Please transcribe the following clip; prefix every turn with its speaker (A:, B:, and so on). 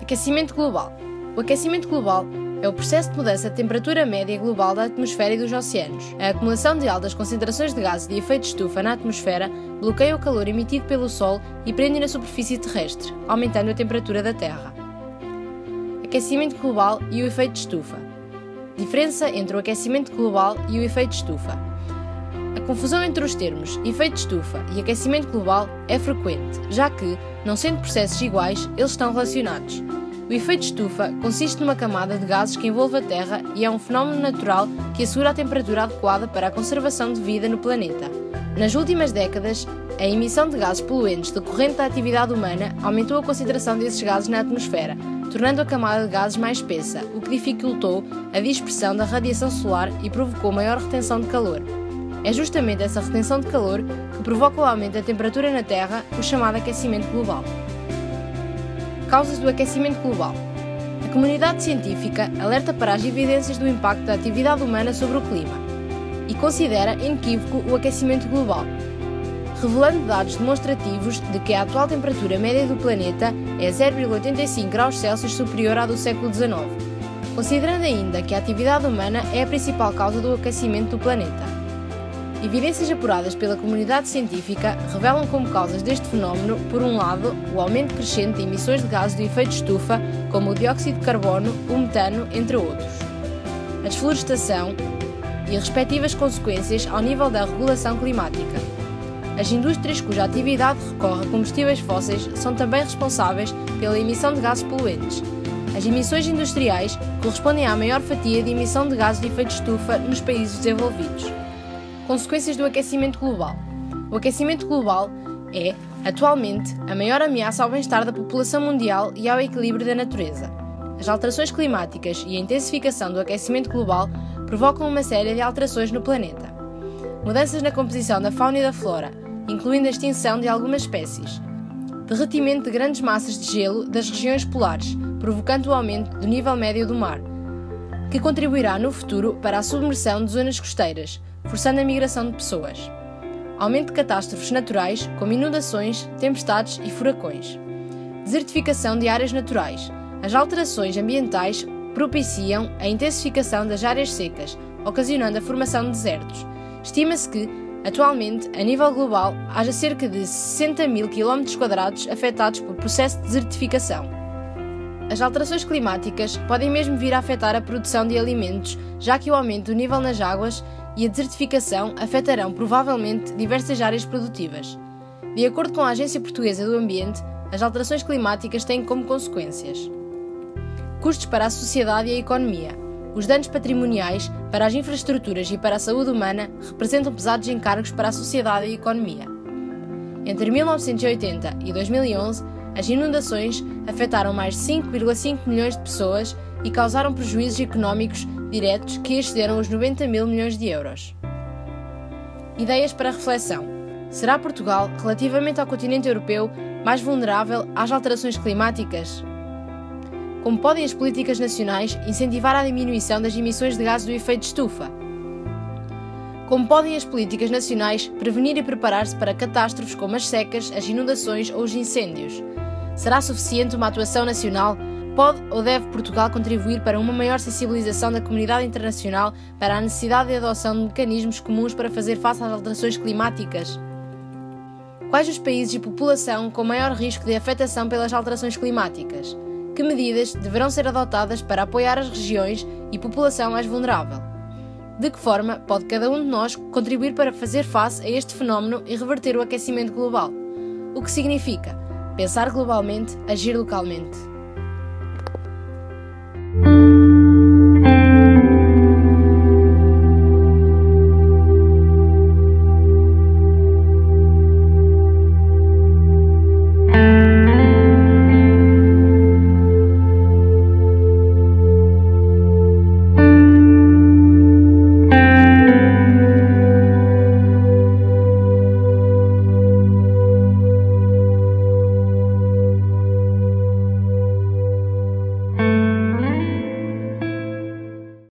A: Aquecimento global. O aquecimento global é o processo de mudança de temperatura média global da atmosfera e dos oceanos. A acumulação de altas concentrações de gases de efeito de estufa na atmosfera bloqueia o calor emitido pelo Sol e prende na superfície terrestre, aumentando a temperatura da Terra. Aquecimento global e o efeito de estufa. Diferença entre o aquecimento global e o efeito de estufa. A confusão entre os termos efeito de estufa e aquecimento global é frequente, já que, não sendo processos iguais, eles estão relacionados. O efeito de estufa consiste numa camada de gases que envolve a Terra e é um fenómeno natural que assegura a temperatura adequada para a conservação de vida no planeta. Nas últimas décadas, a emissão de gases poluentes decorrente da atividade humana aumentou a concentração desses gases na atmosfera, tornando a camada de gases mais espessa, o que dificultou a dispersão da radiação solar e provocou maior retenção de calor. É justamente essa retenção de calor que provoca o aumento da temperatura na Terra, o chamado aquecimento global. Causas do aquecimento global. A comunidade científica alerta para as evidências do impacto da atividade humana sobre o clima e considera inequívoco o aquecimento global, revelando dados demonstrativos de que a atual temperatura média do planeta é 0,85 graus Celsius superior à do século XIX, considerando ainda que a atividade humana é a principal causa do aquecimento do planeta. Evidências apuradas pela comunidade científica revelam como causas deste fenómeno, por um lado, o aumento crescente de emissões de gases de efeito de estufa, como o dióxido de carbono, o metano, entre outros, a desflorestação e as respectivas consequências ao nível da regulação climática. As indústrias cuja atividade recorre a combustíveis fósseis são também responsáveis pela emissão de gases poluentes. As emissões industriais correspondem à maior fatia de emissão de gases de efeito de estufa nos países desenvolvidos. Consequências do aquecimento global. O aquecimento global é, atualmente, a maior ameaça ao bem-estar da população mundial e ao equilíbrio da natureza. As alterações climáticas e a intensificação do aquecimento global provocam uma série de alterações no planeta. Mudanças na composição da fauna e da flora, incluindo a extinção de algumas espécies. Derretimento de grandes massas de gelo das regiões polares, provocando o aumento do nível médio do mar, que contribuirá no futuro para a submersão de zonas costeiras, forçando a migração de pessoas. Aumento de catástrofes naturais, como inundações, tempestades e furacões. Desertificação de áreas naturais. As alterações ambientais propiciam a intensificação das áreas secas, ocasionando a formação de desertos. Estima-se que, atualmente, a nível global, haja cerca de 60.000 km² afetados pelo processo de desertificação. As alterações climáticas podem mesmo vir a afetar a produção de alimentos, já que o aumento do nível nas águas e a desertificação afetarão provavelmente diversas áreas produtivas. De acordo com a Agência Portuguesa do Ambiente, as alterações climáticas têm como consequências: custos para a sociedade e a economia. Os danos patrimoniais para as infraestruturas e para a saúde humana representam pesados encargos para a sociedade e a economia. Entre 1980 e 2011, as inundações afetaram mais de 5,5 milhões de pessoas e causaram prejuízos económicos diretos que excederam os 90.000 milhões de euros. Ideias para reflexão. Será Portugal, relativamente ao continente europeu, mais vulnerável às alterações climáticas? Como podem as políticas nacionais incentivar a diminuição das emissões de gases do efeito de estufa? Como podem as políticas nacionais prevenir e preparar-se para catástrofes como as secas, as inundações ou os incêndios? Será suficiente uma atuação nacional? Pode ou deve Portugal contribuir para uma maior sensibilização da comunidade internacional para a necessidade de adoção de mecanismos comuns para fazer face às alterações climáticas? Quais os países e população com maior risco de afetação pelas alterações climáticas? Que medidas deverão ser adotadas para apoiar as regiões e população mais vulnerável? De que forma pode cada um de nós contribuir para fazer face a este fenómeno e reverter o aquecimento global? O que significa pensar globalmente, agir localmente?